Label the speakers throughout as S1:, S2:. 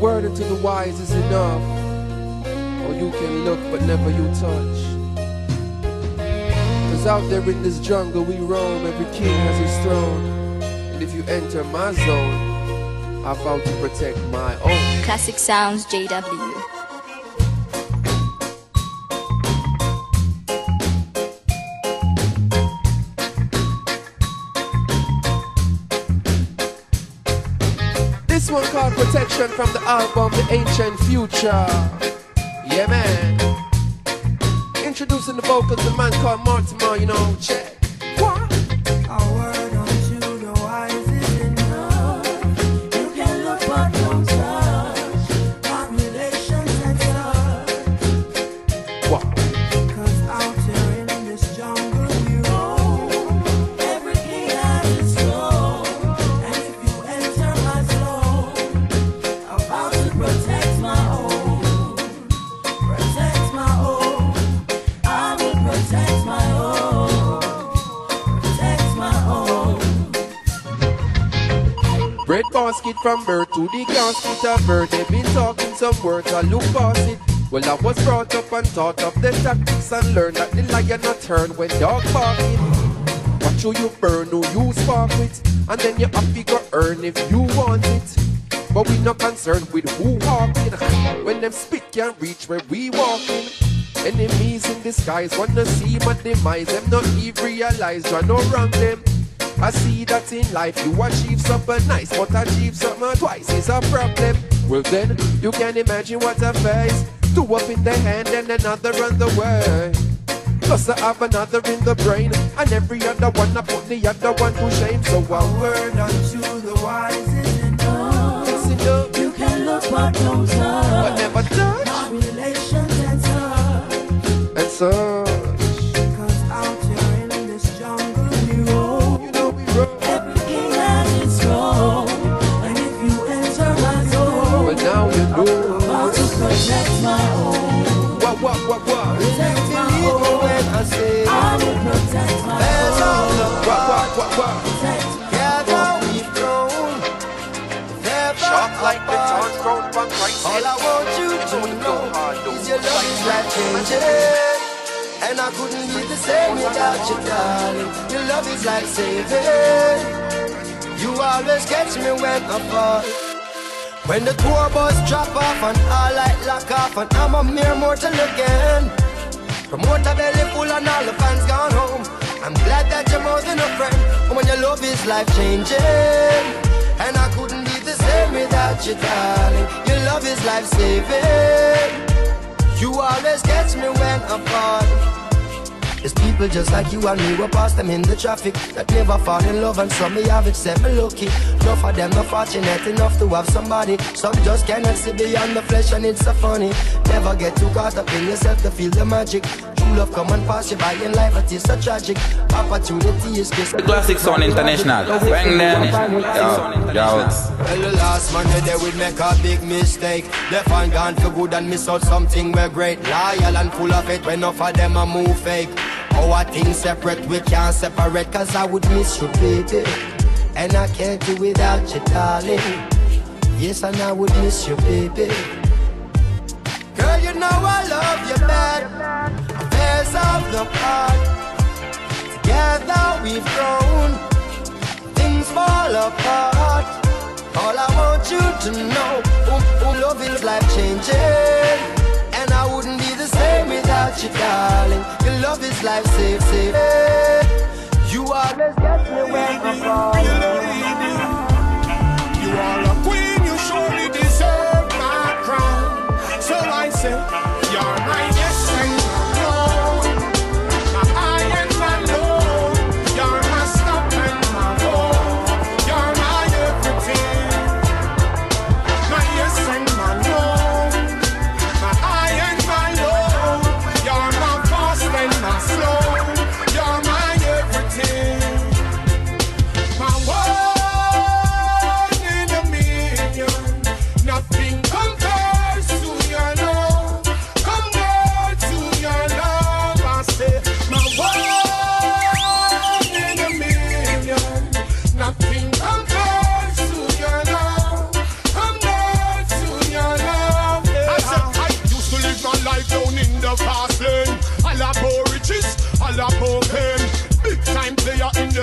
S1: word unto the wise is enough. Or you can look but never you touch. Cause out there in this jungle we roam, every king has his throne. And if you enter my zone, I vow to protect my own.
S2: Classic Sounds JW.
S1: This one called Protection from the album The Ancient Future. Yeah, man. Introducing the vocals, a man called Mortimer, you know, check. What?
S3: A word unto the wise is enough. You can look but don't touch. Not relations and touch.
S1: What?
S3: Cause out here in this jungle we roam. Every king has its throne. And if you enter my zone, I'm about to protect my own. Protect my own. I will protect my own. Protect my own.
S1: Bread basket from birth to the casket of birth. They've been talking some words, I look past it. Well, I was brought up and taught of the tactics and learned that the lion not turn when dog barking. Watch who you burn, who you spark with, and then you have to go earn if you want it. But we not concerned with who walking. When them spit can't reach where we walking. Enemies in disguise wanna see my demise. Them not even realize I no wrong them. I see that in life you achieve something nice, but achieve something twice is a problem. Well then, you can imagine what I face. Two up in the hand and another on the way. Plus I have another in the brain, and every other one I put the other one to shame. So
S3: A word unto the wise is enough.
S1: Yes, enough.
S3: You can look but don't touch.
S1: But never touch.
S3: Not relations and touch.
S1: And so
S3: Cause out here in this jungle we roam.
S1: you know we roll.
S3: Every king has its throne. And if you enter my zone,
S1: But now you know.
S3: I'm about to protect my own.
S1: What?
S3: Protect my own.
S4: I say,
S3: I will protect my
S4: there's all
S3: own.
S4: the
S1: What?
S3: Protect my
S4: gather we've grown. Never
S1: Sharp like the
S4: apart.
S1: tongue grown from Christ.
S4: All I want you to know is your love is life changing. And I couldn't be the same without you, darling. Your love is life saving. You always catch me when I fall. When the tour bus drop off and all light lock off, and I'm a mere mortal again. Promoter belly full and all the fans gone home. I'm glad that you're more than a friend. When your love is life changing, and I couldn't be the same without you, darling. Your love is life saving. You always catch me when I fall. There's people just like you and me, we pass them in the traffic, that never fall in love, and some me have it, said me lucky. Enough of them not fortunate enough to have somebody. Some just cannot see beyond the flesh, and it's so funny. Never get too caught up in yourself to feel the magic. True love come and pass you by in life, it is so tragic. Opportunity is kissed.
S5: The Classic Sound International. Bang them. Yo.
S4: Well, the last man they would make a big mistake. They find gone for good and miss out something we're great. Loyal and full of it when enough of them a move fake. Our things separate, we can't separate, cause I would miss you, baby. And I can't do without you, darling. Yes, and I would miss you, baby. Girl, you know I love you bad. Affairs of the heart. Together we've grown. Things fall apart. All I want you to know, love is life changing. And I wouldn't be the same without you, darling. Your love is life saving. You always get me when I fall.
S6: You are a queen, you surely deserve my crown. So I say, you're my yes and no, my high and my low. You're my stop and my go. You're my everything, my yes and my no, my high and my low. You're my fast and my slow. You're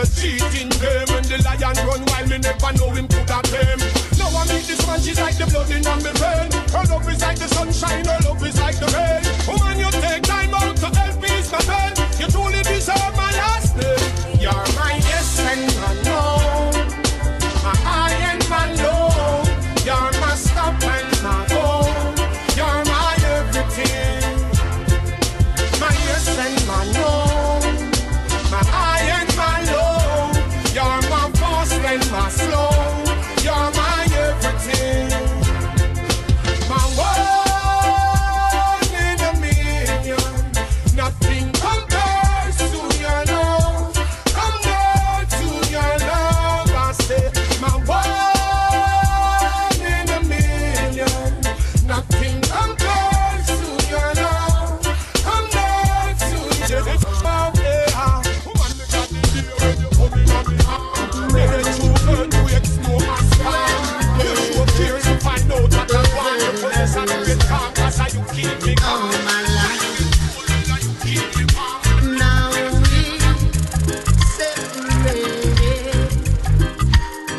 S6: the cheating game. When the lion run wild, me never know him could have them. Now I meet this man, she's like the blood in my vein. Her love is like the sunshine, her love is like the rain. Woman, you take time out to help me, my pain. You truly deserve my last name. You're my yes and my no, my high and my low. You're my stop and my go. You're my everything. My yes and my no, my high and my low. You're my fast and my slow. You're my everything. My one in a million. Nothing compares to your love. Compared to your love, I say. My one in a million. Nothing compares to your love. Compared to your love. Woman, look at the day when you come in on me heart. Never true girl, you explore my spine. You show fears to find out that I want you. Police and the calm, that's how you keep me calm.
S7: All my life.
S6: You keep me calm.
S7: Now we separated.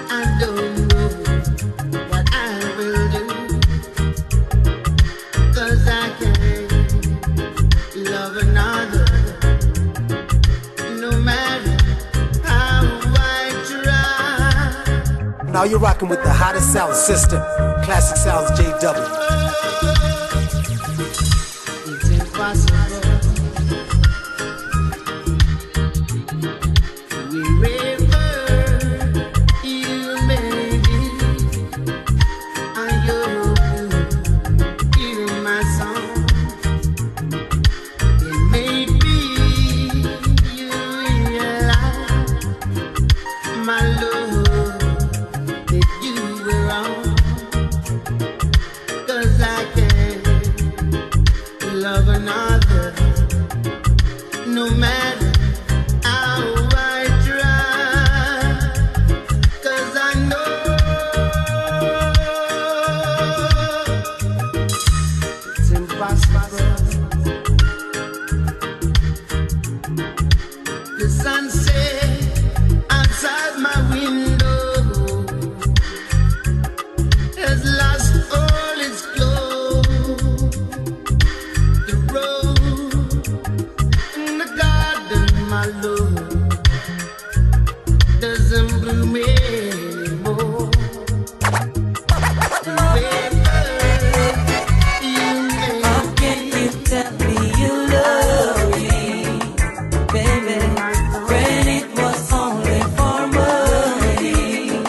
S7: I don't know what I will do, 'cause I can't love another, no matter how I try.
S8: Now you're rocking with the hottest sound system, Classic Sounds JW.
S7: It's impossible. Wherever you may be, I hear my song. It may be you realize my love that you were wrong, 'cause I can't love another, no matter how I try, 'cause I know it's impossible. The sunset outside my window has lost all its glow. The road in the garden, my love, doesn't bloom anymore. Wherever you may
S3: How can you tell me you love me, baby, when it was only for money?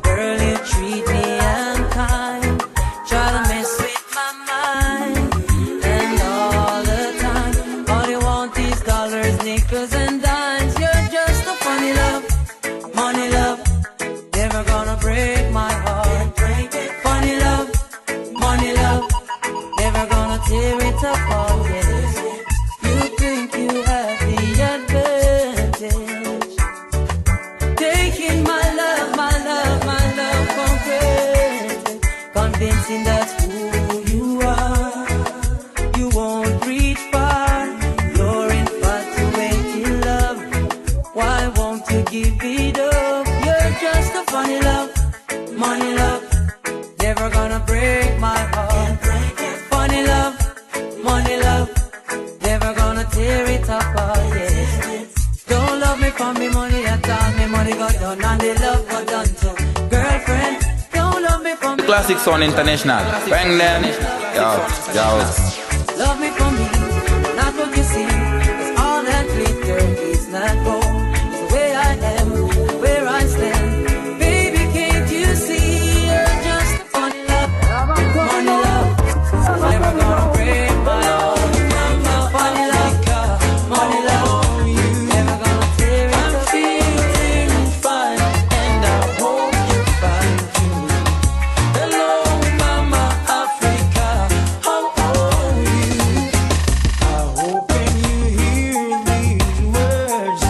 S3: Girl, you treat me unkind, try to mess with my mind, and all the time, all you want is dollars, nickels, and dimes. You're just a funny love, money love, never gonna break my heart. Funny love, money love, never gonna tear it apart. Yes. You think you have the advantage, taking my love, my love, my love for granted, convincing that's who you are. You won't reach far, you're infatuated love. Why won't you give it up? You're just a funny love, money love, never gonna break my heart. Funny love, money love, never gonna tear it apart. Yes. Don't love me for me money at all. Me money got done and the love got done too. Girlfriend, don't love me for me.
S5: Classic Sound International. Bang them. Yo, yo.
S3: Love me for me, not what you see. 'Cause all that glitter is not gold. It's the way I am, where I stand. Baby, can't you see? You're just a funny love, money love, never gonna break my heart. Funny love, money love, never gonna tear it apart. I'm feeling fine, and I hope you find too. Hello, Mama Africa, how are you? I hope when you hear these words,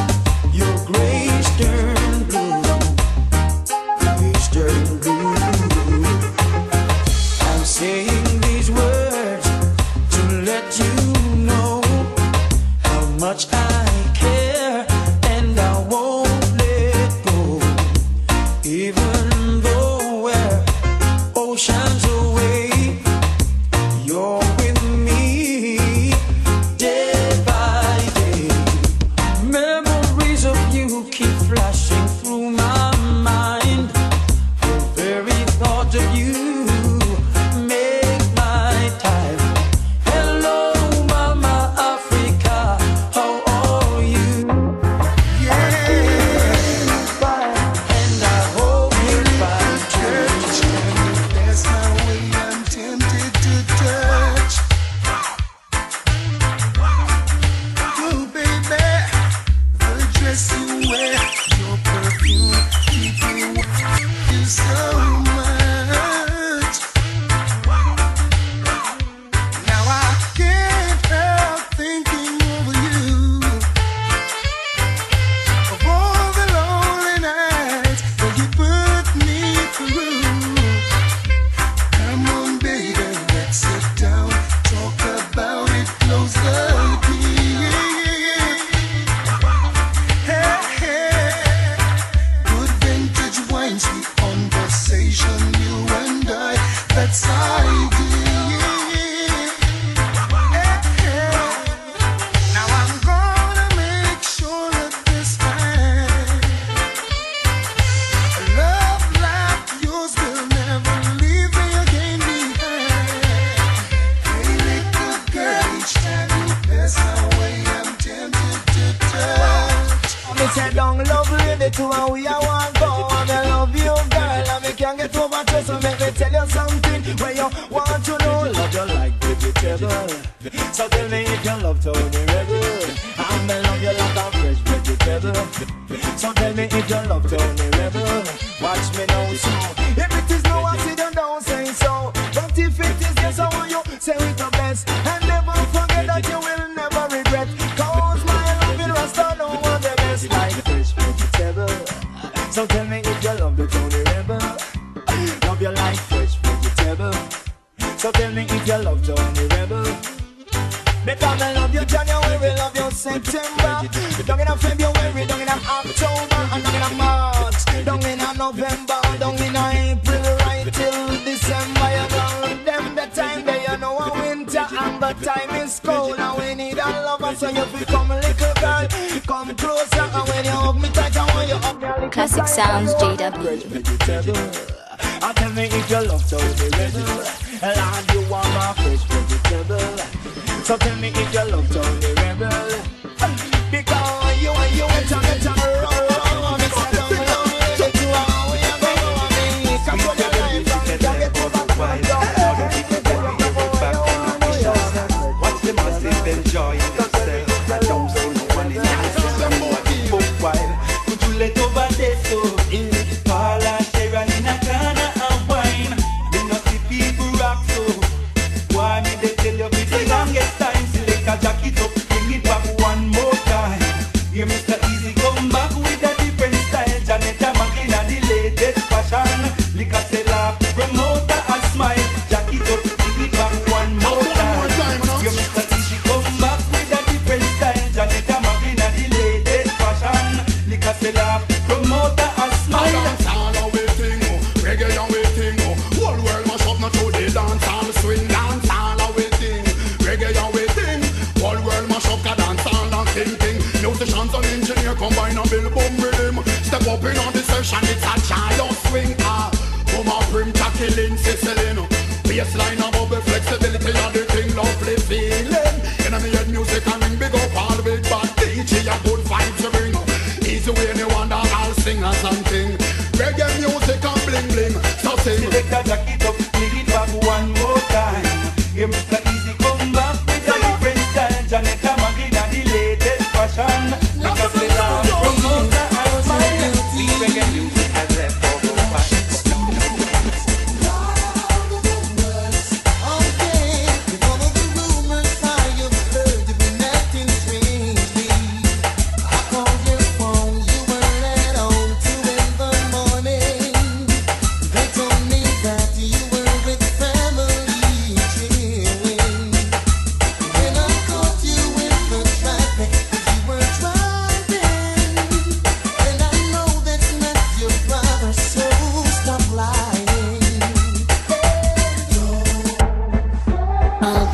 S4: say don't love lady to and we are one go. And I love you girl and me can't get over to. So make me tell you something where you want to know. Love you like vegetable. So tell me if you love Tony Rebel. And I love you like a fresh vegetable. So tell me if you love Tony Rebel. Watch me now so. If it is no I see them don't say so. But if it is yes I want you say it the best. And never forget that you will never regret. Cause my love in Rasta don't want the best like fresh vegetable. So tell me if you love the Tony Rebel. Love you like fresh vegetable. So tell me if you love Tony Rebel. Because I love you January, love you September. Down in a February, down in a October, and down in a March, down in a November, down in a April, right till December. You know them the time they you know a winter and the time is cold. And we need a lover, so you become a little girl. Come closer, and when you hug me tight, I want you hug me a little
S2: Classic Sounds JW.
S4: And tell me if you love Tony Rebel. And you want my fresh vegetable. So tell me if you love Tony Rebel. Because you and you went on it and wrong. It's a don't love you to how we are going. Come on your life and get over
S9: Watch the massive enjoying themselves. I don't see no one in the book wide. Could you let over this so in Paula Sharon in a corner and wine? They not see people rock so. Why me they tell you for the longest time? Select a jacket up, bring it back one more time. Here Mr. Easy come back with a different style. Janetta Magina the latest fashion. Liquor seller, promoter and smile. Jacket up, bring it back one more time. Here Mr. Easy come back with a different style. Janetta Magina the latest fashion. Liquor seller, promoter and smile.
S6: Dance all a waiting, reggae a waiting. Whole world must up now to the dance all swing. Dance all a waiting, reggae a waiting. Whole world must up ka dance all and thinking. Musicians and engineer combine and build boom rhythm. Step up in on the session, it's a child swing. Come on, prim killing, sizzling. Bassline and bubble flexibility and the thing lovely feeling. In a me head music and ring big up all big bad DJ a good vibes to bring. Easy way anyone that all singers and king. Reggae music and bling bling. So sing.
S9: Select a jacket up, bring it back one more time. Here Mr. Easy come back with a different style. Janetta Magina the latest fashion. Because they love promoter and smile. We reggae music and left over fast.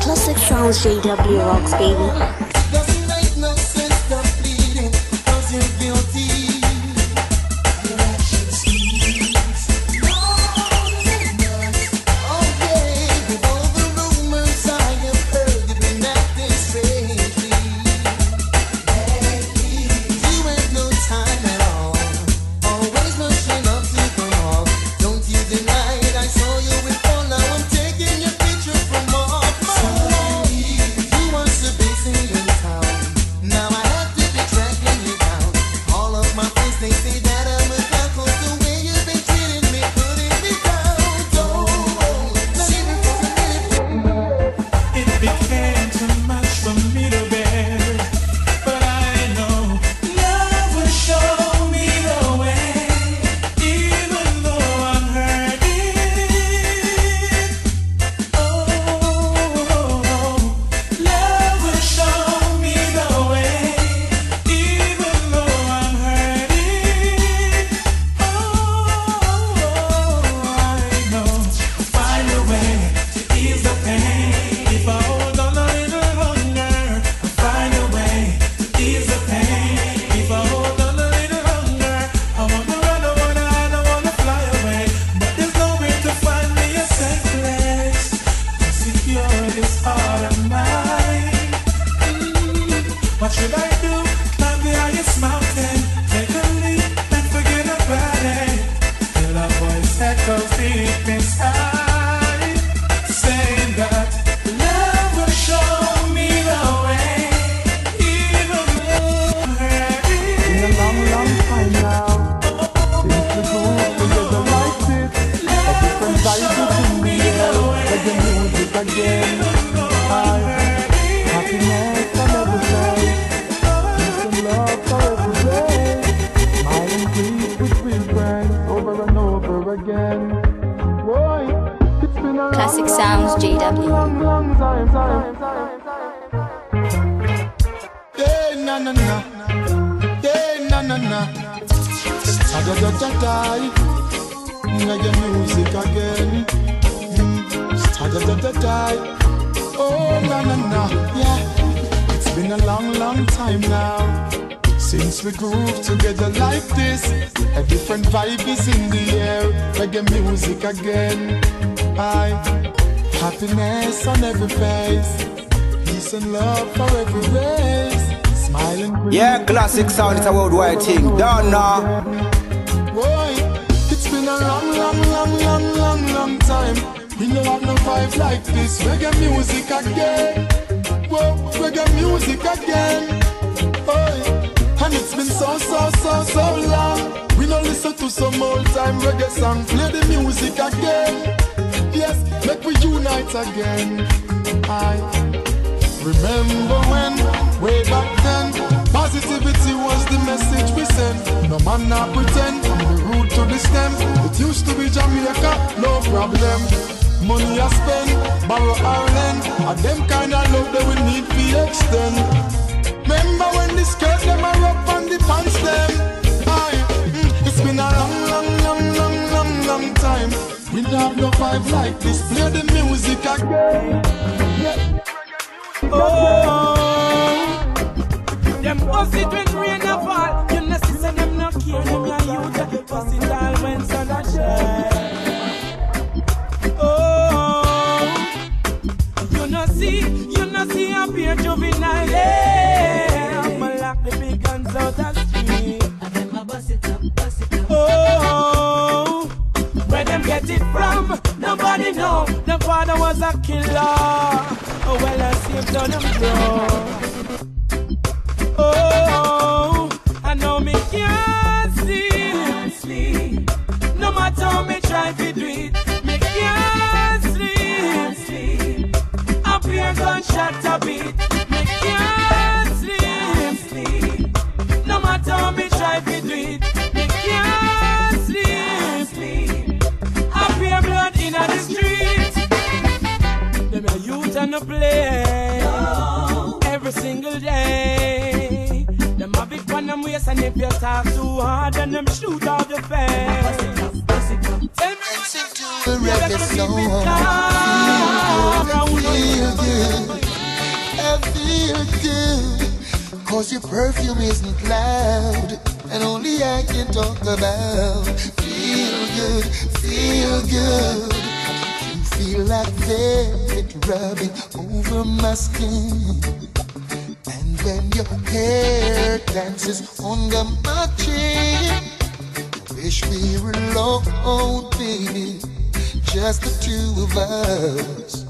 S10: Classic Sounds JW rocks, baby.
S3: Doesn't make no sense to pleading, 'cause you're guilty. Your action speaks louder than us. Oh yeah, with all the rumors I have heard, you've been acting strangely. You had no time at all, always rushing up to the mall. Don't you deny it, I saw you with all. Now I'm taking your picture from off my wall. You was the best in town. Now I have to be tracking you down. All of my friends, they say that I'm a clown, 'cause the way you've been treating me, putting me down. Don't not even for a minute.
S11: It became too much for me to bear, but I know love will show me the way, even though I'm hurting. Oh, love will show me the way, even though I'm hurting.
S6: na na. Sta-da-da-da-da. Reggae music again. Sta-da-da-da-da. Oh na na na, yeah. It's been a long, long time now since we groove together like this. A different vibe is in the air. Reggae music again. Happiness on every face. Peace and love for every race. Smiling.
S5: Yeah, classic sound is a worldwide thing. Don't know.
S6: Boy, it's been a long time. We don't have no vibe like this. Reggae music again. Whoa, reggae music again. Boy, and it's been so long. We don't listen to some old time reggae song. Play the music again. Yes, make we unite again. I remember when, way back then, positivity was the message we sent. No man not pretend, from the root to the stem. It used to be Jamaica, no problem. Money I spend, borrow or lend, and them kind of love that we need to extend. Remember when the skirt them are up on the pants them. It's been a long time. We don't have no vibe like this. Play the music again. Yeah.
S11: Oh, them bust it when rain a fall. You know see them not care. Them your youth bust it all when sun a shine. Oh, you know see a pure juvenile. Yeah, I'ma lock the big guns out the street. And them a bust it up. Oh, where them get it from? Nobody know. The father was a killer. Oh well, I see him done him wrong. Oh, I know me can't sleep. No matter how me try to do it, me can't sleep. Up here gunshot a beat. Me can't sleep. No matter how me try to do it, me can't sleep. Up here blood in the street. Them a youth and a play every single day. Them have it on them waist, and if you talk too hard, then them shoot out your face. Tell me
S4: the reggae song. I feel good, cause your perfume isn't loud, and only I can talk about. Feel good. You feel like velvet rubbing over my skin, and when your hair dances under my chin, wish we were alone, baby, just the two of us.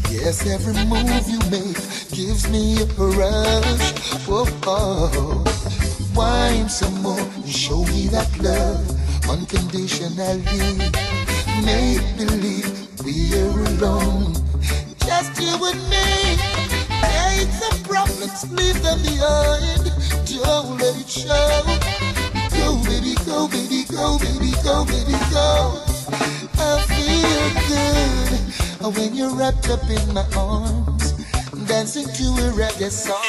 S4: Yes, every move you make gives me a rush. Whoa, wine some more and show me that love unconditionally. Make believe we're alone, just you and me. Take some problems, leave them behind. Don't let it show. Go, baby, go, baby, go, baby, go, baby, go. I feel good when you're wrapped up in my arms, dancing to a reggae song.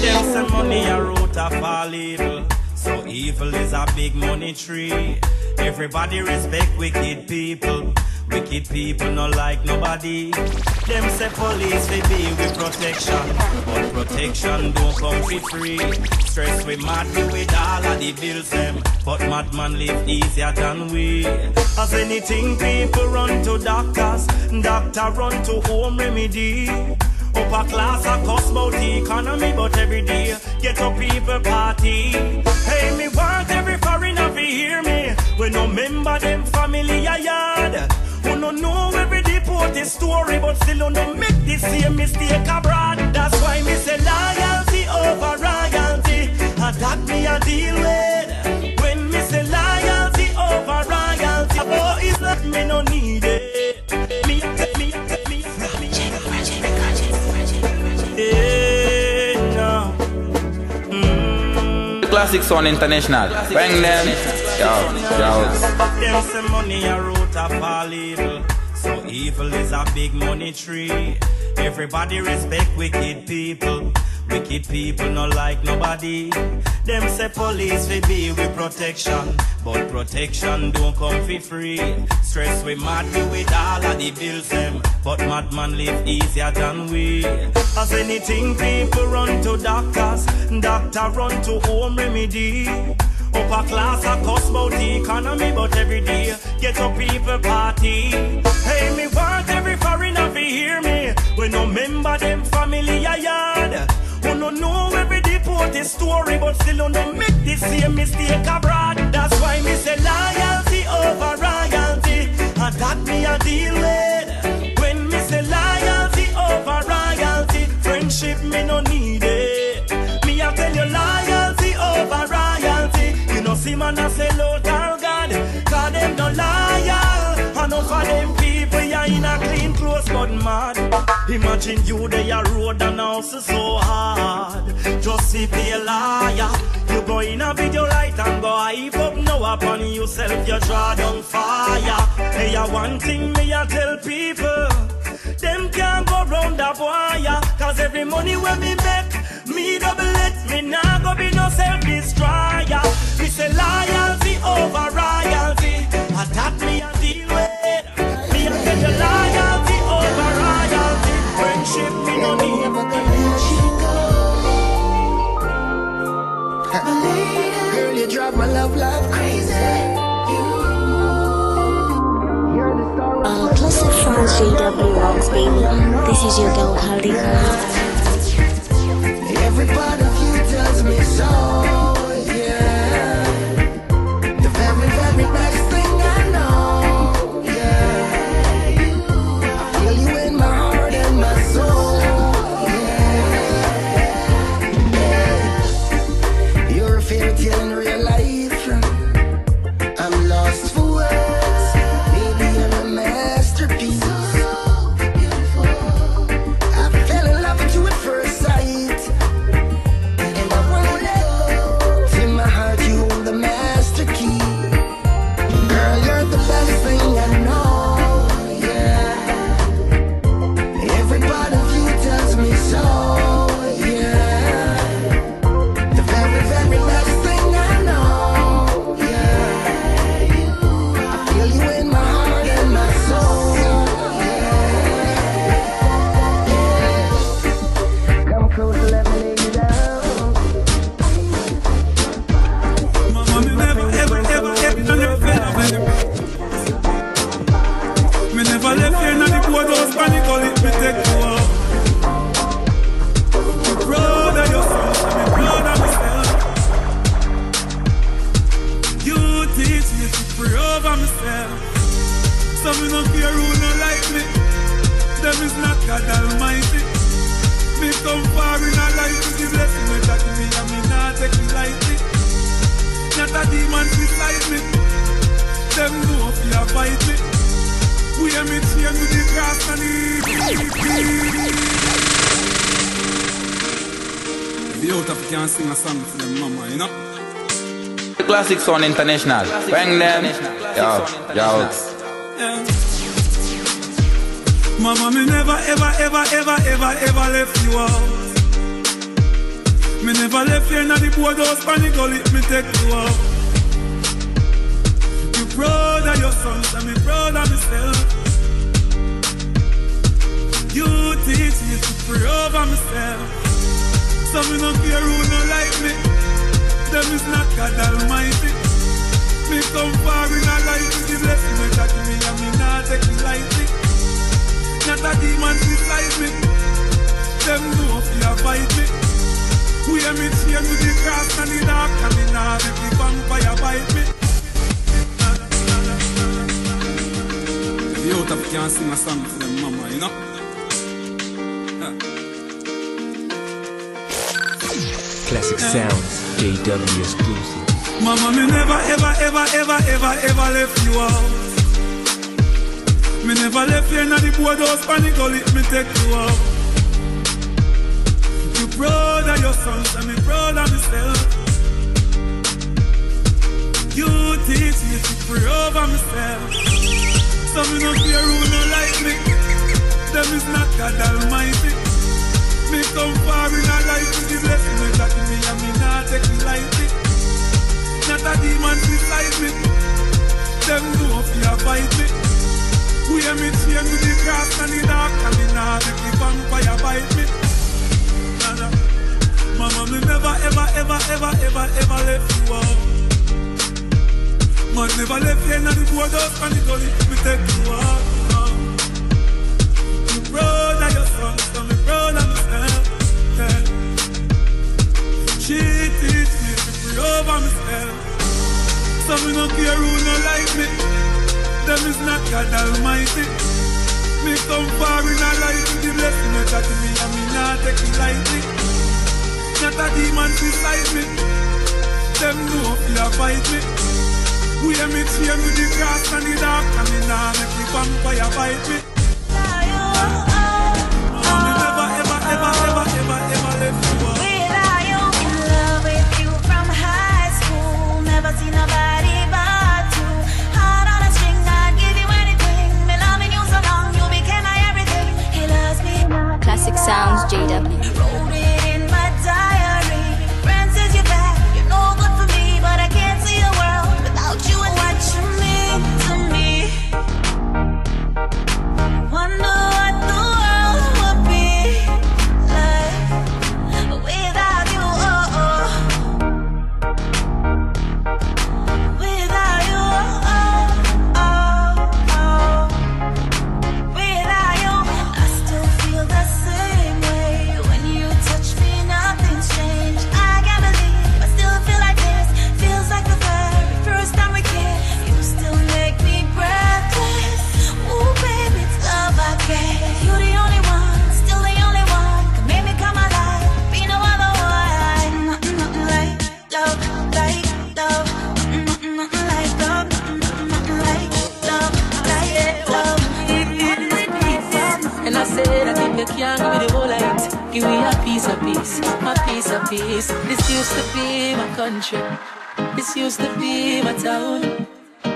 S12: Them some money I wrote a fall evil. So evil is a big money tree. Everybody respect wicked people. Wicked people not like nobody. Them say police we be with protection, but protection don't come for free. Stress we mad with all of the bills them, but madman live easier than we. As anything people run to doctors, doctor run to home remedy. Upper class a cost about the economy, but every day get up people party. Hey, me want every foreigner to hear me. We no member them family a yard. We no know every deported story, but still no make the same mistake abroad. That's why me say loyalty over royalty, and that me a deal with. When me say loyalty over royalty, oh, it's not me no need it.
S5: Classic Sound International. Bang them.
S12: Them say money I wrote a fall evil. So evil is a big money tree. Everybody respect wicked people. Wicked people no like nobody. Them say police we be with protection, but protection don't come for free. Stress we mad with all of the bills them, but madman live easier than we. As anything people run to doctors, doctor run to home remedy. Upper class a cuss about the economy, but every day get up people party. Hey, me want every foreigner to hear me. We no member them family a yard. Who no know every deported story, but still don't make the same mistake abroad. That's why me say loyalty over royalty, and that me a deal with. When me say loyalty over royalty, friendship me no need it. Me a tell you loyalty over royalty. You know see man a say local God, cause them no loyal. Enough of them people ya in a clean clothes but mad. Imagine you they a road and house is so hard. Just see be a liar. You go in a video light and go hype up now upon yourself you draw down fire. Hey, one thing me a tell people, them can't go round the wire. Cause every money when me make, me double it. Me nah go be no self-destroyer. Me say loyalty over royalty, and that me a deal with. Me a tell you loyalty over royalty. Friendship me no need.
S4: Never gonna let you go. Girl, you drive my love crazy.
S10: Classic Sounds JW Rocks, baby. This is your girl, Hardy.
S4: Every part of you tells me so, yeah. The very, very best thing I know, yeah. I feel you in my heart and my soul, yeah. You're a fairy tale in real life. I'm lost for words. Baby, you're a masterpiece.
S5: Classic Sound International. Bang them. Yo.
S11: Mama, me never, ever left you out. Me never left you in the boardhouse, panic gully, me take you out. You proud of your sons, and me proud of myself. You teach me to pray over myself. So me no care who no like me. Them is not God Almighty. Me come far in a life with the blessing that got me, and me not take it lightly. Not a demon beside me. Them know if you fight me. We are me chain with the cross and the dark, and me not let the vampire bite me. The out of can't sing a song for them mama, you know.
S13: Classic Sounds, JW exclusive.
S11: Mama, me never, ever left you out. Me never left you in the boardhouse, panic gully, me take you out. You proud of your sons, and me proud of myself. You teach me to pray over myself. So me no care who no like me. Them is not God Almighty. Me come far in a life with the blessing that me and me not take it lightly. Not a demon beside me. Them know if you fight me. We am in chain with the grass and the dark, and me not make the vampire bite me. Nah. Mama, me never ever ever ever ever ever left you out. Man never left you in the boardhouse and the gully. Me take you out. Me proud of your son, so me proud of myself. Yeah. She teach me to free over myself. So me no care who no like me. Them is not God Almighty. Me come far in a life with the blessing that me and me not take it lightly. Not a demon beside me. Them know if you fight me. We am in chain with the grass and the dark, and me nah make the vampire bite me. Me never ever ever ever ever ever left you out.
S3: Without you, in love with you from high school. Never seen nobody but you. Heart on a string, I'd give you anything. Me loving you so long, you became my everything. He loves me not.
S2: Classic Sounds JW.
S3: Wrote it in my diary. Friends says you're bad, you're no good for me, but I can't see a world without you and what you mean to me. Wonder what the world would be like without you. Oh, oh. Without you. Oh, oh, oh. Without you, I still feel the same way. When you touch me, nothing's changed. I can't believe I still feel like this. Feels like the very first time we kissed. You still make me breathless. Ooh, baby, it's love I get. You the only one, still the only one. Could make me come alive, be no other one. Nothing like love, like love. Nothing like love, nothing like love, like love.
S14: And I said that if you can't give me the whole light, give me a piece of peace, a piece of peace. This used to be my country. This used to be my town.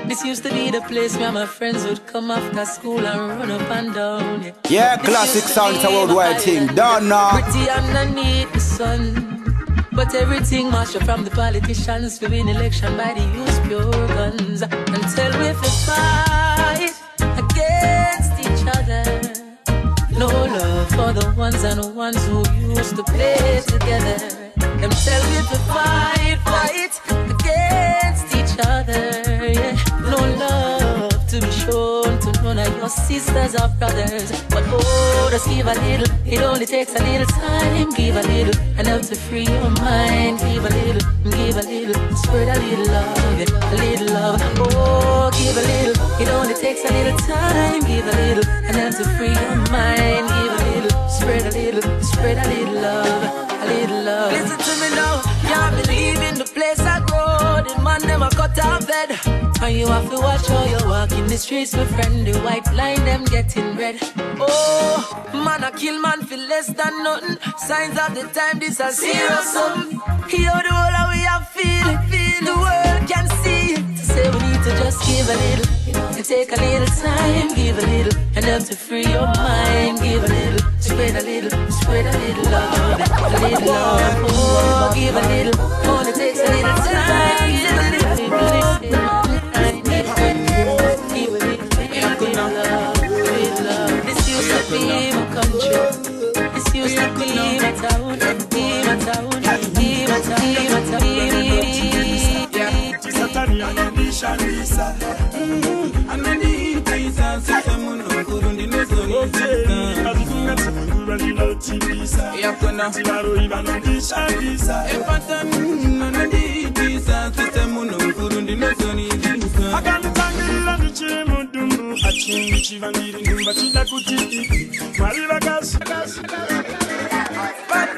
S14: This used to be the place where my friends would come after school and run up and down.
S5: Yeah,
S14: This
S5: classic
S14: used to
S5: sounds
S14: be
S5: a worldwide
S14: my
S5: thing.
S14: island,
S5: Don't know.
S14: pretty underneath the sun. But everything mashed up from the politicians to win election by the use pure guns. Until we fight against each other. No love for the ones and the ones who used to play together. Them tell me to fight against each other. Yeah. No love to be shown to none of your sisters or brothers. But oh, just give a little. It only takes a little time. Give a little, and help to free your mind. Give a little, spread a little love, yeah. A little love. Oh, give a little. It only takes a little time. Give a little, and help to free your mind. Give a little, spread a little love. A little love. Listen to me now. Can't believe in the place I grow. The man them a cut off bed. And you have to watch how you walk in the streets, my friend. The white line them getting red. Oh, man a kill man for less than nothing. Signs of the time this a serious something. Hear the whole of we have feel. The world can see. To say we need to just give a little. To take a little time, give a little, and help to free your mind. Give a little, spread a little love, a little love. Oh, give a little, only takes a little time. Give a little love, give a little love. This used to be my country. This used to be my town. Be my town. Be my town. Be my town.
S11: And then the Taisa system no kurundi no zoni. Azifunga tumura lilo tibisa. Yakona tilaro ibano disha bisa. Epatan no ndi Taisa system no kurundi no zoni. Akani tangila ndichi mudumu. Achini chivandiri ndumba chida kuti. Mariba gas. Bad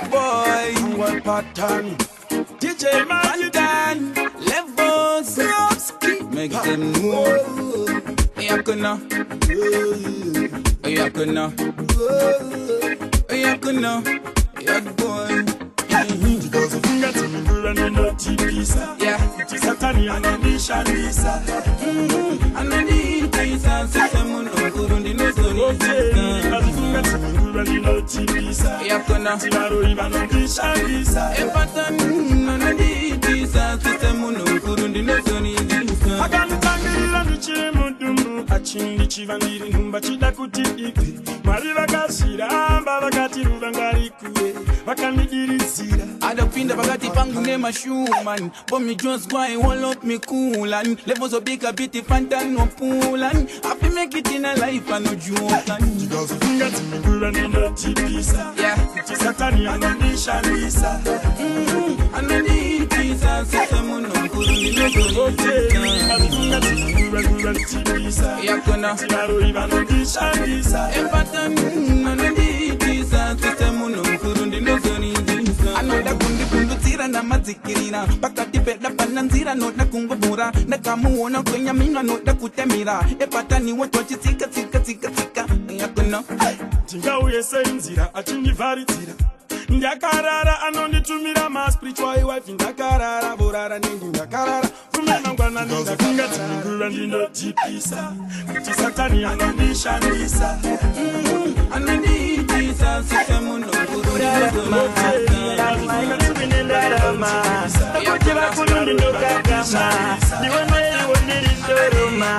S11: boy, one pattern. DJ Majudan, levels, make them move. Yakuna, yak boy. Because of finger to me, we're running no pizza. Yeah, it is Satani and then the Shalisa. And then the Taisa, System, no good on the nose.
S6: Achindi chivangiri numba chida kuti ipi Mari vakashiramba vakati ruvangari kuwe Vakanidirizira
S11: Adapinda vakati pangu nema shuman But me just go and hold up me cool and levels of big a bit fanta no pool and happy make it in a life and no joke and
S6: Because funga timikura nino tipisa
S11: Yeah
S6: Kuti satani anondisha nisa
S11: Anodi pisa Sisemu no kuru nino kuru
S6: Funga timikura tipisa
S11: Yakona
S6: Tiraro iba nondisha nisa
S11: Empatan Anodi pisa Sisemu no kuru nino kuru Anoda kundi kundu tira na mazikirina Pakati peda pananzira nota kungubura Nakamuona kwenye minga nota kutemira Epatani watochi tika Yakona
S6: Tinga uyese inzira achindivaritira Ndakarara anonditumira ma spiritual wife Ndakarara borara nengi ndakarara Fumena ngwana ndakunga timikura ndinotipisa Kuti satani anondishandisa
S11: Anondipisa Sisemu no kuru nino
S9: Kuti vakurundi ndokagama ndiwonei wondirisoroma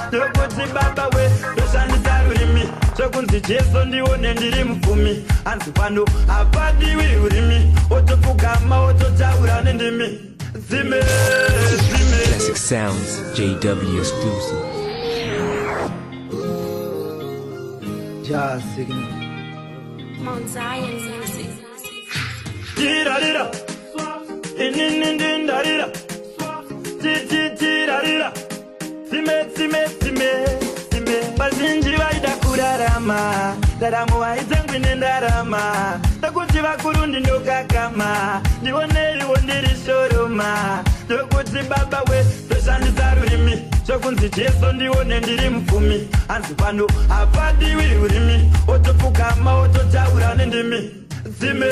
S9: ndokuti baba we ndoshandisa rurimi sokunzi jesu ndione ndiri mupfumi hanzi pano hapadiwi urimi otopfugama ototaura nendimi zime
S13: Classic Sounds JW exclusive.
S9: Jazz signal
S10: Mount Zion music.
S9: Tirarira Ininindindarira Titirarira Time Bazinji vaida kurarama Daramo vaitengwi nendarama Ndokuti vakurundi ndokagama Ndionei wondirisoroma Ndokuti baba we ndoshandisa rurimi sokunzi jesu ndione ndiri mupfumi hanzi pano hapadiwi urimi otopfugama ototaura nendimi Zime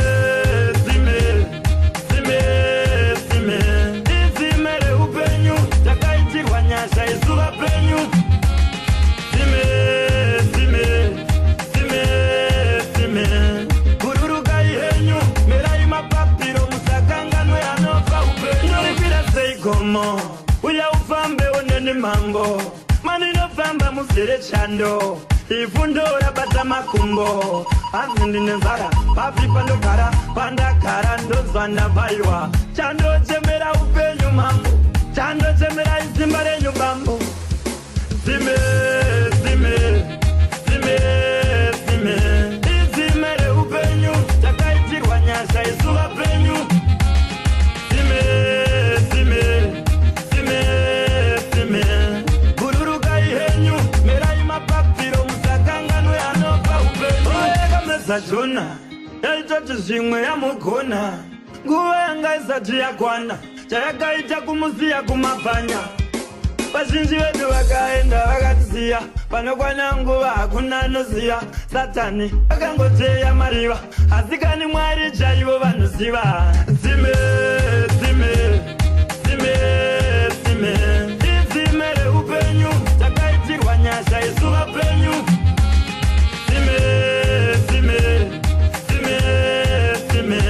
S9: Izime reupenyu Takaitirwa nyasha izuva penyu Zime Bururukai henyu Merai mapapiro musakanganwe anofa upenyu Noripira seikomo Uya ufambe oneni mambo Maninofamba muzere chando Ifundo rabata makumbo Hanzi ndine nzara papipa ndogara pandagara ndozva ndabaiwa chandochemera upenyu mambo chandochemera izimba renyu bambo Zime Izime reupenyu takaitirwa nyasha izuva penyu Zime Bururukai henyu merai mapapiro musakanganwe anopa upenyu Oyekamesa Jona yaitoti zvimwe yamugona nguva yanga isati yakwana chayakaita kumusiya kumabvanya vazhinji vedu vakaenda vakatisiya panokwana nguva hakuna anoziya satani vakangoteya mariva asi kani mwari chaivo vanoziva Zime Izime reupenyu takaitirwa nyasha izuva penyu Zime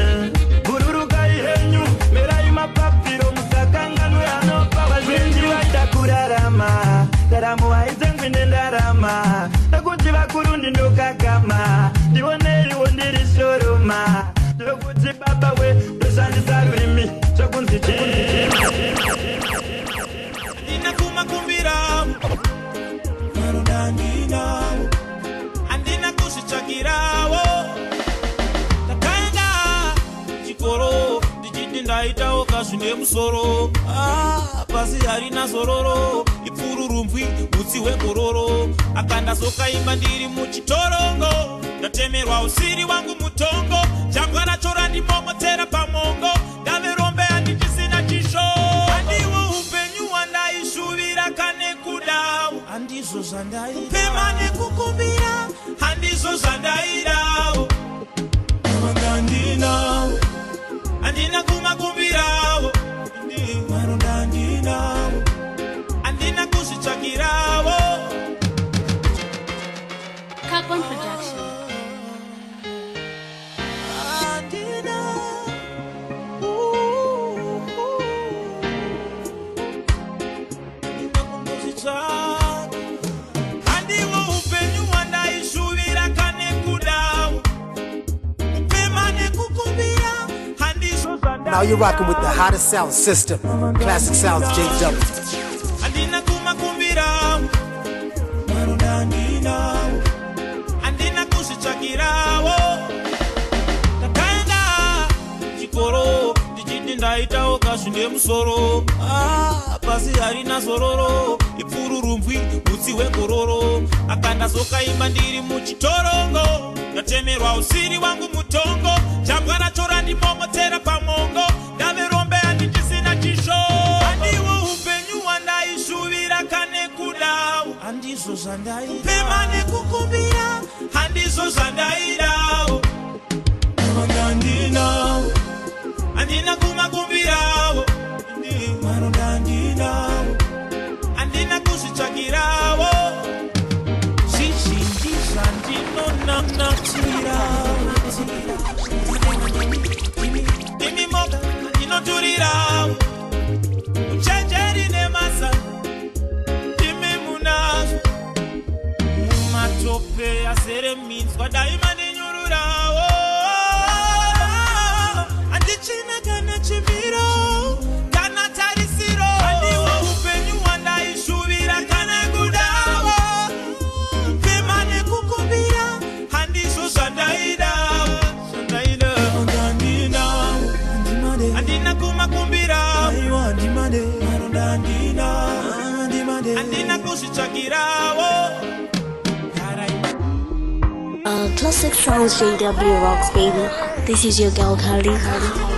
S9: Bururukai henyu merai mapapiro musakanganwe anopa vazhinji vaida kurarama Daramo haitengwi nendarama Ndokuti vakurundi ndokagama ndionei wondirisoroma Ndokuti baba we ndoshandisa rurimi sokunzi
S11: Ndinakumakumbira Marudandina Andina kusichakirawo Takaenda chikoro Ndichiti ndaitawo kazvine musoro Pasi harina zororo Ipfururumvwi utsi hwekororo Akandazokaimba ndiri muchitorongo Ndatemerwa usiri wangu mutongo Changwana chora ndimomotera pamongo Ndaverombe handichisina chisho Handiwo upenyu wandaishuvira kane kudau Handizo zvandaira Kupema nekukumbira Handizo zvandairawo Marondandinawo Andina kumakumbirawo Marondandinawo Andina kusichakirawo
S10: Carbon Production.
S8: Now you're rocking with the hottest sound system. Classic Sounds JW.
S11: Andina kumakumbira marundandina andina kusichakirawo takaenda chikoro ndichiti ndaitawo kashi ndemusoro pasi harina zororo ipfururumbwi mutsi wekororo akandazokaimba ndiri muchitorongo ndatemerwa usiri wangu mutongo chambwa natora ndimomotera pamongo ndaverombe handichisina chisho handiwo upenyu wandaishuvira kane kudau handizvo zvandaipema nekukumbira handizvo zvandaidau marondandinawo handina kumakumbirawo marondandinawo handina kuzvitsvakirawo zvizhinji zvandinonamnatira imi moga inoturirawo uchenjeri nemasa imi munazvo mumatope azere minzwa daima ndinyururawo handichina kana chimiro kana tarisiro handiwo upenyu wandaishuvira kana kudawo pema nekukumbira handizvo zvandaida handina kumakumbira handina kuzvitsvakirawo
S10: Classic Sounds JW rocks, baby. This is your girl Carly.